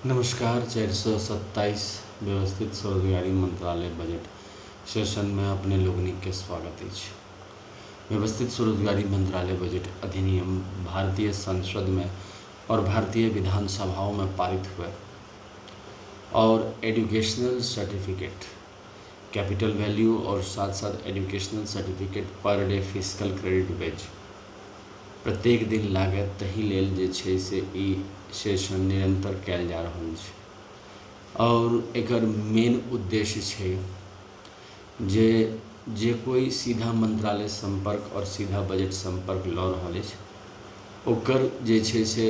नमस्कार। 427 व्यवस्थित स्वरोजगारी मंत्रालय बजट सेशन में अपने लोगनी के स्वागत अछि। व्यवस्थित स्वरोजगारी मंत्रालय बजट अधिनियम भारतीय संसद में और भारतीय विधानसभाओं में पारित हुए और एजुकेशनल सर्टिफिकेट, कैपिटल वैल्यू और साथ साथ educational certificate per day physical credit wage प्रत्येक दिन लागत तही लेल जे छै से ई सेशन निरंतर कयल जा रहल छै और एकर मेन उद्देश्य छै जे कोई सीधा मंत्रालय संपर्क और सीधा बजट संपर्क लऽ रहल अछि ओकर जे छै से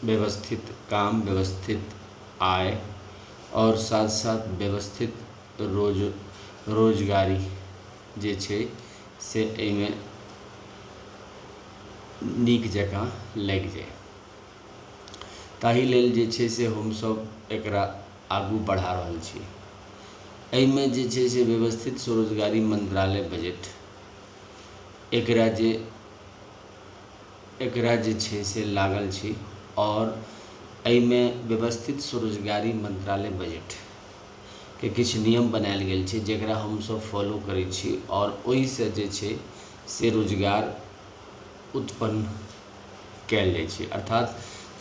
व्यवस्थित काम, व्यवस्थित आय और साथ साथ व्यवस्थित रोजगारी जे छै से एहिमे नीक जकाँ लागि जाए। ताहि लेल जे छै से हमसब एकरा आगू बढ़ा रहल छी। एहिमे जे छै से व्यवस्थित स्वरोजगारी मंत्रालय बजट एकरा जे छै से लागल छी और एहिमे व्यवस्थित स्वरोजगारी मंत्रालय बजट के किछु नियम बनायल गेल छै जेकरा हमसब फॉलो करै छी और ओहिसँ जे छै से रोजगार उत्पन्न कयल जाइ छै, अर्थात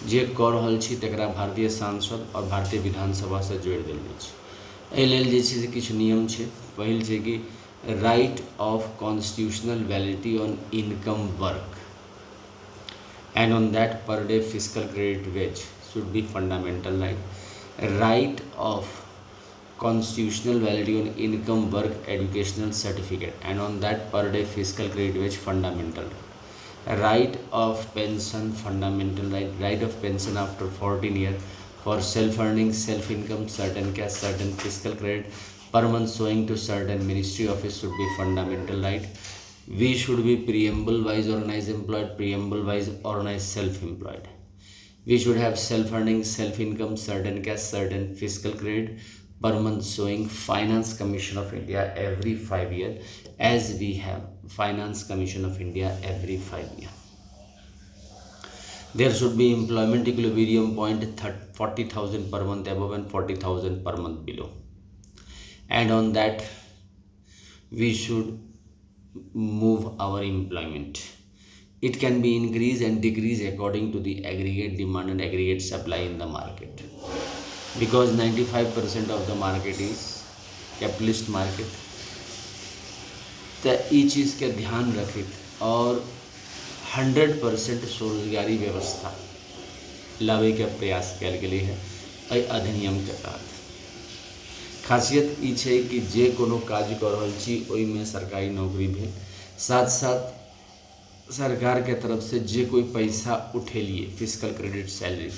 जे कऽ रहल छी तकरा भारतीय सांसद और भारतीय विधानसभा से जोड़ि देल जाइ छै। एहि लेल जे छै से किछु नियम छै। पहिल छै कि right of constitutional validity on income work and on that per day physical credit wage should be fundamental right of constitutional validity on income work educational certificate and on that per day fiscal credit wage fundamental right of pension fundamental right of pension after 14 year for self earning self income certain cash certain fiscal credit per month showing to certain ministry office should be fundamental right. We should be preamble wise organized employed, preamble wise organized self employed. We should have self earning self income certain cash certain fiscal credit per month showing Finance Commission of India every 5 years as we have Finance Commission of India every 5 years. There should be employment equilibrium point 40,000 per month above and 40,000 per month below, and on that we should move our employment. It can be increased and decreased according to the aggregate demand and aggregate supply in the market, because 95% of the market is capitalist market. तो ई चीज़ के ध्यान रखित और 100% स्वरोजगारी व्यवस्था लावे के प्रयास कयल गेलै है एहि अधिनियम के तहत। खासियत ई छै कि जे कोनो काज कऽ रहल छी ओहिमे सरकारी नौकरी भेल, साथ साथ सरकार के तरफ से जे कोई पैसा उठेलिए फिजिकल क्रेडिट सैलरी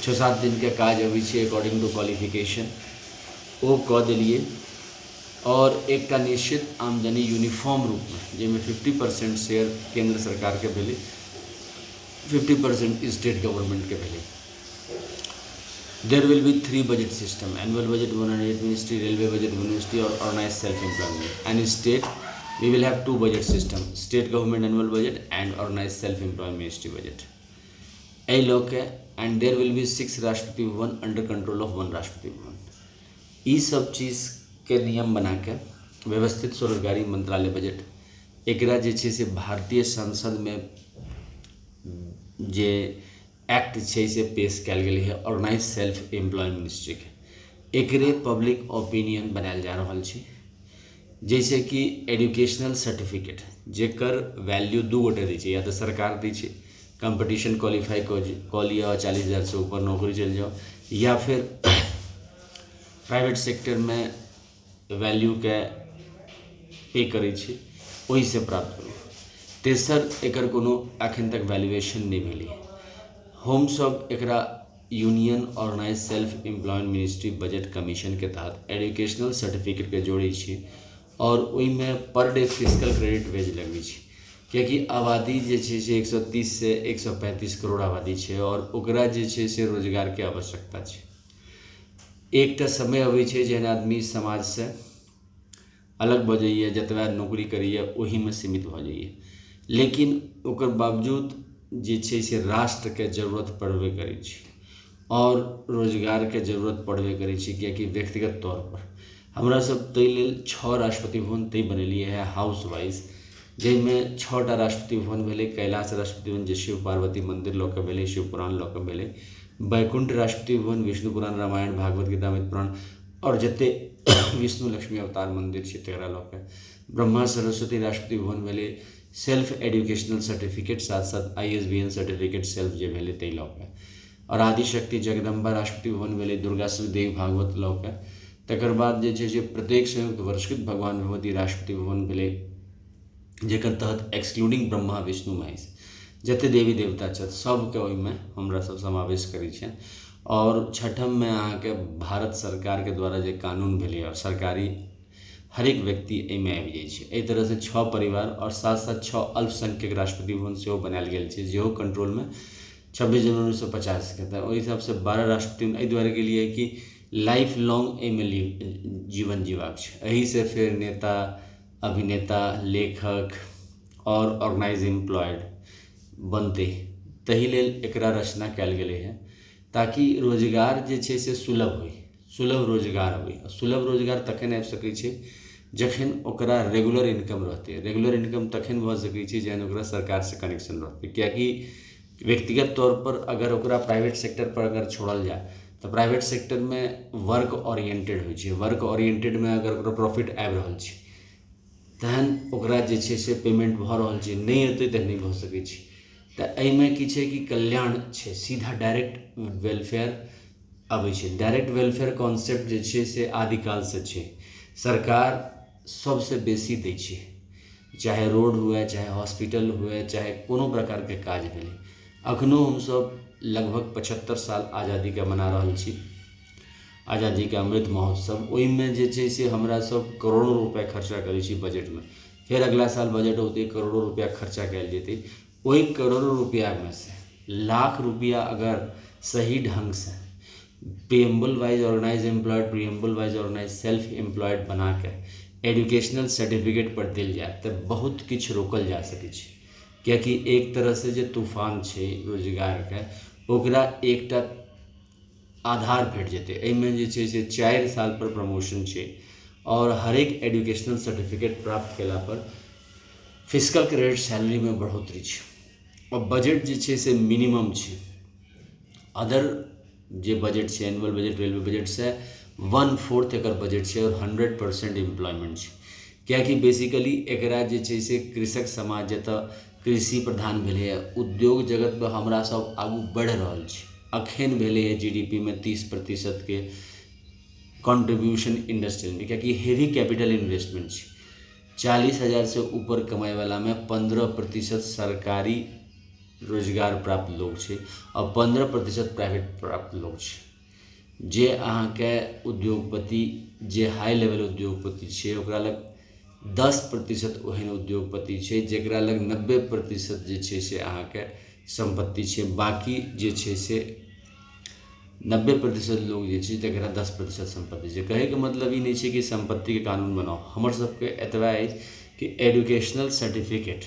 6-7 दिन के काज अबै छै अकॉर्डिंग टू क्वालिफिकेशन ओ कऽ देलिए और एक निश्चित आमदनी यूनिफॉर्म रूप में जैमें 50% शेयर केंद्र सरकार के भेले, 50% स्टेट गवर्नमेंट के भेले। There will be 3 budget system, annual budget government ministry, railway budget ministry और organise self employment. And state we will have 2 budget system, state government annual budget and organized self employed ministry budget a लोग के। and there will be 6 Rashtrapati Bhavan under control of 1 Rashtrapati Bhavan. ये सब चीज़ के नियम बना के व्यवस्थित स्वरोजगारी मंत्रालय बजट एकरा जे छै से भारतीय संसद में जे एक्ट छै से पेश कयल गेलै है ऑर्गेनाइज सेल्फ एम्प्लॉय मिनिस्ट्री के। एकरे पब्लिक ओपिनियन बनायल जा रहल छै, जैसे कि एजुकेशनल सर्टिफिकेट जेकर वैल्यू 2 गोटे दै छै, या तो सरकार दै छै कंपटीशन क्वालिफाई कऽ लिया और 40,000 से ऊपर नौकरी चल जाओ, या फिर प्राइवेट सेक्टर में वैल्यू के पे करै छै ओहि से प्राप्त करू। तेसर एकर कोनो अखन तक वैल्यूएशन नहीं भेलै। हम सब एकरा union organize self employed ministry budget commission के तहत एजुकेशनल सर्टिफिकेट के जोड़ै छी और ओहिमे पर डे फिजिकल क्रेडिट वेज लगबै छी, कियाकि आबादी जे छै से 130 से 135 करोड़ आबादी छै और ओकरा जे छै से रोजगार के आवश्यकता छै। एकटा समय अबै छै जहन आदमी समाज से अलग भऽ जाइए, जतबा नौकरी करैए ओहिमे सीमित भऽ जाइए, लेकिन ओकर बावजूद जे छै से राष्ट्र के जरूरत पड़बे करै छै। और रोजगार के जरूरत पड़बे करै छै, कियाकि व्यक्तिगत तौर पर हमरा सब ताहि लेल 6 राष्ट्रपति भवन तय बनेलिए है हाउस वाइज, जाहिमे 6टा राष्ट्रपति भवन भेलै। कैलाश राष्ट्रपति भवन जे शिव पार्वती मंदिर लऽ कऽ भेलै, शिव पुराण लऽ कऽ भेलै। बैकुंठ राष्ट्रपति भवन विष्णु पुराण रामायण भागवत गीता अमृत पुराण और जते विष्णु लक्ष्मी अवतार मंदिर छै तकरा लऽ कऽ। ब्रह्मा सरस्वती राष्ट्रपति भवन भेलै, सेल्फ एजुकेशनल सर्टिफिकेट साथ साथ ISBN सर्टिफिकेट सेल्फ जे भेलै ताहि लऽ कऽ। और आदिशक्ति जगदम्बा राष्ट्रपति भवन भेलै, दुर्गा श्री देवी भागवत लऽ कऽ। तकर बाद जे छै से प्रत्येक संयुक्त वर्षकृत भगवान भगवती राष्ट्रपति भवन भेलै, जेकर तहत एक्सक्लूडिंग ब्रह्मा विष्णु महेश जते देवी देवता छथि सबके ओहिमे हमरा सब समावेश करै छियनि। और छठम में अहाँके भारत सरकार के द्वारा जे कानून भेलै और सरकारी हरेक व्यक्ति एहिमे आबि जाइ छै। एहि तरह से 6 परिवार और साथ साथ 6 अल्पसंख्यक राष्ट्रपति भवन सेहो बनायल गेल छै, जेहो कंट्रोल में 26 जनवरी 1950 के। तऽ ओहि हिसाब से 12 राष्ट्रपति एहि दुआरे के लिए कि लाइफ लॉन्ग एहिमे जीवन जीवाक छै। एही से फिर नेता, अभिनेता, लेखक और ऑर्गेनाइज एम्प्लॉयड बनते, तही लेल एकरा रचना कयल गेलै है, ताकि रोजगार जे छै से सुलभ होइ, सुलभ रोजगार होइ। सुलभ रोजगार तखन आबि सकै छै जखन ओकरा रेगुलर इनकम रहतै। रेगुलर इनकम तखन भऽ सकै छै जखन ओकरा सरकार से कनेक्शन रहतै, कियाकि व्यक्तिगत तौर पर अगर ओकरा प्राइवेट सेक्टर पर अगर छोड़ल जाए तो प्राइवेट सेक्टर में वर्क ओरिएंटेड होइ छै। वर्क ओरिएंटेड में अगर ओकरा प्रॉफिट आबि रहल छै तहन ओकरा जे छै से पेमेंट भऽ रहल छै, नहीं एतै तऽ नहीं भऽ सकै छै। तऽ एहिमे की छै कि कल्याण छै, सीधा डायरेक्ट वेलफेयर अबै छै। डायरेक्ट वेलफेयर कॉन्सेप्ट जे छै से आदिकाल से छै। सरकार सबसे बेसी दै छै, चाहे रोड हुए, चाहे हॉस्पिटल हुए, चाहे कोनो प्रकार के काज भेलै। अखनो हमसब लगभग 75 साल आज़ादी के मना रहल छी, आज़ादी के अमृत महोत्सव। ओहिमे जे छै से हमरा सब करोड़ों रुपया खर्चा करै छी बजट में। फिर अगला साल बजट होते करोड़ों रुपया खर्चा कयल जेतै। ओहि करोड़ों रुपया में से लाख रुपया अगर सही ढंग से preamble wise organize employed, preamble wise organize self employed बना के एजुकेशनल सर्टिफिकेट पर देल जाए तो बहुत किछु रोकल जा सकै छै। कियाकि एक तरह से जे तूफान छै रोजगार के, ओकरा एकटा आधार भेट जेतै। एहिमे जे छै से 4 साल पर प्रमोशन छै और हरेक एजुकेशनल सर्टिफिकेट प्राप्त केला पर फिजिकल क्रेडिट सैलरी में बढ़ोतरी छै। और बजट जे छै से मिनिमम छै। अदर जे बजट छै, एनुअल बजट, रेलवे बजट से 1/4 एकर बजट छै और 100% एम्प्लॉयमेंट छै। कियाकि बेसिकली एकरा जे छै से कृषक समाज जतऽ कृषि प्रधान भेलै है, उद्योग जगत में हमरा सब आगू बढ़ि रहल छै। अखन भेलै है GDP में 30% के कॉन्ट्रीब्यूशन इंडस्ट्रियल में, कियाकि हेवी कैपिटल इन्वेस्टमेंट छै। 40,000 से ऊपर कमाई वाला में 15% सरकारी रोजगार प्राप्त लोग छै और 15% प्राइवेट प्राप्त लोग छै। जे अहाँके उद्योगपति, जे हाई लेवल उद्योगपति छै, ओकरा लग 10% ओहन उद्योगपति छै जेकरा लग 90% जे छै से अहाँके संपत्ति छै। बाकी जे छै से 90% लोग जे छै तकरा 10% संपत्ति छै। कहे के मतलब ई नहीं छै कि संपत्ति के कानून बनाओ। हमर सबके एतबा अछि कि एजुकेशनल सर्टिफिकेट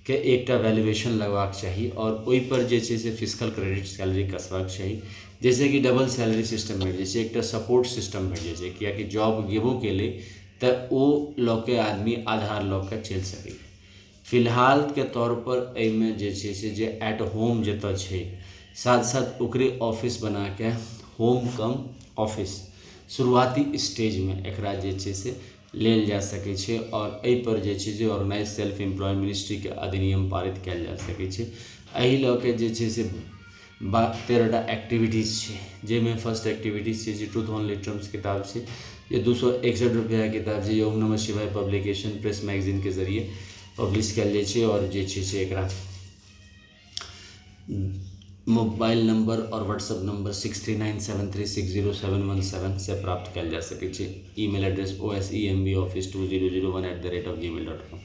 के एकटा वैल्यूएशन लगवाक चाही और ओहि पर जे छै से फिजिकल क्रेडिट सैलरी कसबाक चाही, जैसे कि डबल सैलरी सिस्टम भेट जाइ छै, एकटा सपोर्ट सिस्टम भेट जाइ छै। कियाकि जॉब गेबो केलै तऽ ओ लऽ के आदमी आधार लऽ के चलि सकैए। फिलहाल के तौर पर एहिमे जे छै से जे एट होम जतऽ छै, साथ साथ ओकरे ऑफिस बना के होम कम ऑफिस शुरुआती स्टेज में एकरा जे छै से लेल जा सकै छै। और एहि पर जे छै से ऑर्गेनाइज सेल्फ एम्प्लॉय मिनिस्ट्री के अधिनियम पारित कयल जा सकै छै। एहि लऽ के जे छै से 13टा एक्टिविटीज छै, जाहिमे फर्स्ट एक्टिविटीज छै जे ट्रूथ ऑन लिटरम्स किताब छै, जे 261 रुपया के किताब छै, ओम नमः शिवाय पब्लिकेशन प्रेस मैगजीन के जरिए पब्लिश कयल जाइ छै। और जे छै से एकरा मोबाइल नंबर और व्हाट्सएप नंबर 6397360717 से प्राप्त कयल जा सकै छै। Email address osemboffice2001@gmail.com।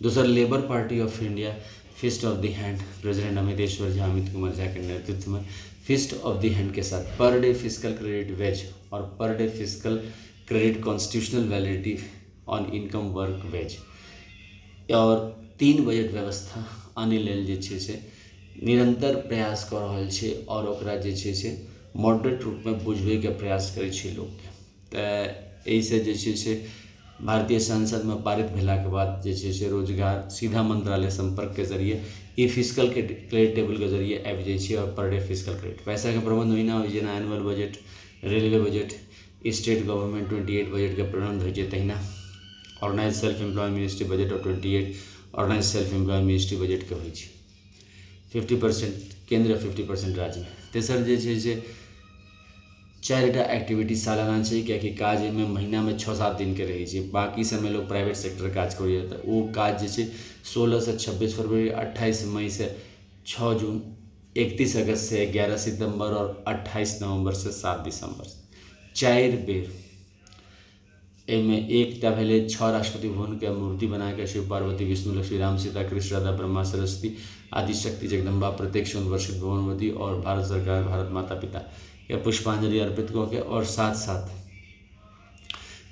दोसर, Labour Party of India fist of the hand, president Amiteshwar Jha, Amit Kumar Jha के नेतृत्व में फिस्ट ऑफ द हैंड के साथ पर डे फिजिकल क्रेडिट वेज और per day physical credit constitutional validity on income work wage और 3 बजट व्यवस्था आने लेल जे छै से निरंतर प्रयास कर रहल छै और ओकरा जे छै से मॉडरेट रूप में बुझबे के प्रयास करै छी लोग के। तो एहि से जे छै से भारतीय संसद में पारित भेला के बाद जे छै से रोजगार सीधा मंत्रालय संपर्क के जरिए ई फिजिकल के क्रेडिट टेबल के जरिए आबि जाइ छै और पर डे फिजिकल क्रेडिट पैसा के प्रबंध ओहिना होइ जेना annual budget, railway budget, state government 28 budget के प्रबंध होइ छै तहिना organise self employ ministry budget और 28 organise self employ ministry budget के होइ छै। 50% केंद्र 50% राज्य में। तेसर जे छै से 4टा एक्टिविटी सालाना छै, कियाकि काज में महीना में 6-7 दिन के रहे छै, बाकी समय लोग प्राइवेट सेक्टर काज करैए तऽ ओ काज जे छै 16 से 26 फरवरी, 28 मई से 6 जून, 31 अगस्त से 11 सितंबर और 28 नवंबर से 7 दिसंबर 4 बेर। एहिमे एकटा भेलै 6 राष्ट्रपति भवन के मूर्ति बना के शिव पार्वती, विष्णु, लक्ष्मी, राम, सीता, कृष्ण, राधा, ब्रह्मा, सरस्वती, आदि शक्ति, जगदम्बा, प्रत्येक वर्षित भवनवती और भारत सरकार, भारत माता पिता के पुष्पांजलि अर्पित कऽ के और साथ साथ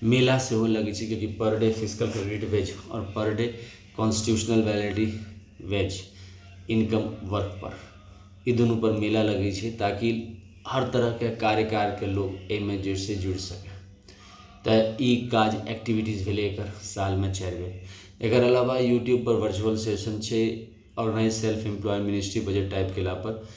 मेला सेहो लगे छै, क्योंकि पर डे फिजिकल क्रेडिट वेज और per day constitutional validity wage income work पर ई दुनू पर मेला लगे छै, ताकि हर तरह के कार्यकाल के लोग एहिमे से जुड़ सके। तो ई काज एक्टिविटीज भेलै एकर साल में 4 बेर। एकर अलावा यूट्यूब पर वर्चुअल सेशन छै, organize self employ ministry budget type केला पर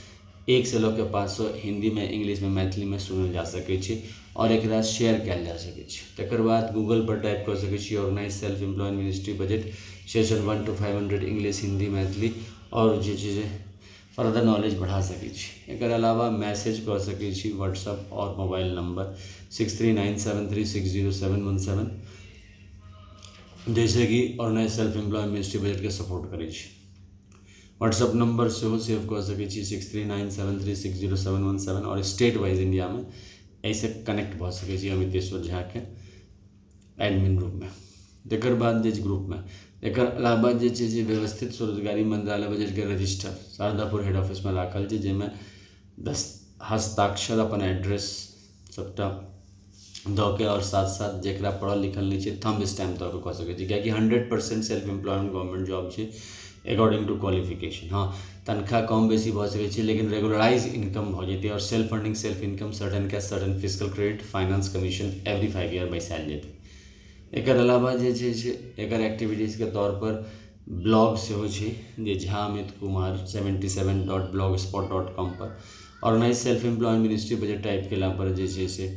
1 से लऽ के 500 हिंदी में, इंग्लिश में, मैथिली में सुनल जा सकै छै और एकरा शेयर कयल जा सकै छै। तकर बाद गूगल पर टाइप कर सकै छी organize self employ ministry budget session 1 to 500 English, Hindi, Maithili और जे छै फर्दर नॉलेज बढ़ा सकै छी। एकर अलावा मैसेज कर सकै छी व्हाट्सएप और मोबाइल नंबर 6397360717 जैसे कि organize self employ ministry budget के सपोर्ट करै छी। व्हाट्सएप नंबर सेहो सेव कर सकै छी 6397360717 और स्टेट वाइज इंडिया में ऐसे कनेक्ट भऽ सकै छी अमितेश्वर झा के एडमिन ग्रुप में। तकर बाद जे ग्रुप में एकर अलावा जे छै से व्यवस्थित स्वरोजगारी मंत्रालय बजट के रजिस्टर शारदापुर हेड ऑफिस में राखल छै, जाहिमे हस्ताक्षर अपन एड्रेस सबटा दऽ के और साथ साथ जकरा पढ़ल लिखल नहीं छै थंब स्टैम्प दऽ के कऽ सकै छी, कियाकि 100% सेल्फ एम्प्लॉयमेंट गवर्नमेंट जॉब छै अकॉर्डिंग टू क्वालिफिकेशन। हाँ, तनख्वाह कम बेसी भऽ सकै छै, लेकिन रेगुलराइज इनकम भऽ जेतै और self funding self income certain cash certain physical credit finance commission every 5 year बैसायल जेतै। एकर अलावा जे छै से एकर एक्टिविटीज के तौर पर ब्लॉग सेहो छै, जे झा अमित कुमार 77.blogspot.com पर organize self employ ministry budget type केला पर जे छै से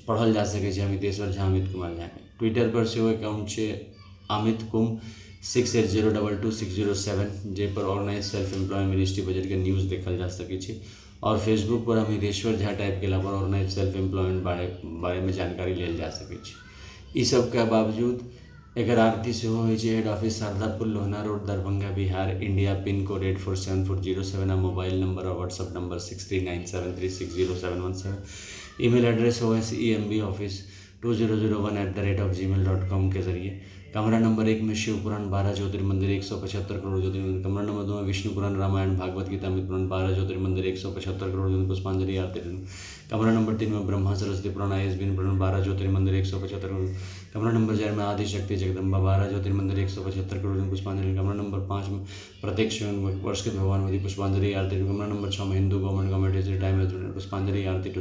पढ़ल जा सकै छै अमितेश्वर झा अमित कुमार झा के। ट्विटर पर सेहो अकाउंट छै अमित कुम 68022607 जे पर organize self employ ministry budget के न्यूज़ देखल जा सकै छै और फेसबुक पर अमितेश्वर झा टाइप केला पर ऑर्गेनाइज सेल्फ एम्प्लॉयमेंट बारे में जानकारी लेल जा सकै छै। ई सब के बावजूद एकर आरती सेहो होइ छै head office Sharadapur Lohna road Darbhanga Bihar India, pin code 847407 और मोबाइल नंबर और WhatsApp number 6397360717। Email address OSEMBoffice2001@gmail.com के जरिए। कमरा नंबर 1 में शिव पुराण 12 ज्योतिर्मंदिर 175 करोड़ ज्योतिर्मंदिर। कमरा नंबर 2 में विष्णु पुराण रामायण भागवत गीता अमृत पुराण 12 ज्योतिर्मंदिर 175 करोड़ ज्योतिर्मंदिर पुष्पांजलि आरती। कमरा नंबर 3 में ब्रह्मा सरस्वती पुराण ISBN पुराण 12 ज्योतिर्मंदिर 175 करोड़। कमरा नंबर 4 में आदि शक्ति जगदम्बा 12 ज्योतिर्मंदिर 175 करोड़ पुष्पांजलि। कमरा नंबर 5 में प्रत्येक वर्ष के भगवान पुष्पांजलि आरती। कमरा नंबर 6 में हिंदू गवर्नमेंट कमेटी टाइम पुष्पांजलि आरती टू।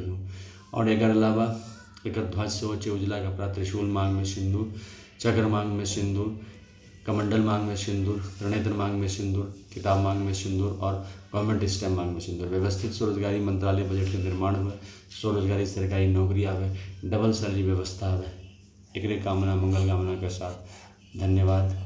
और एकर अलावा एक ध्वज से होचे उजला कपड़ा, त्रिशूल मांग में सिंदूर, चक्र मांग में सिंदूर, कमंडल मांग में सिंदूर, त्रिनेत्र मांग में सिंदूर, किताब मांग में सिंदूर और गवर्नमेंट स्टैम्प मांग में सिंदूर। व्यवस्थित स्वरोजगारी मंत्रालय बजट के निर्माण हुए, स्वरोजगारी सरकारी नौकरी आवे, डबल सैलरी व्यवस्था आवे। एक कामना मंगल कामना के साथ धन्यवाद।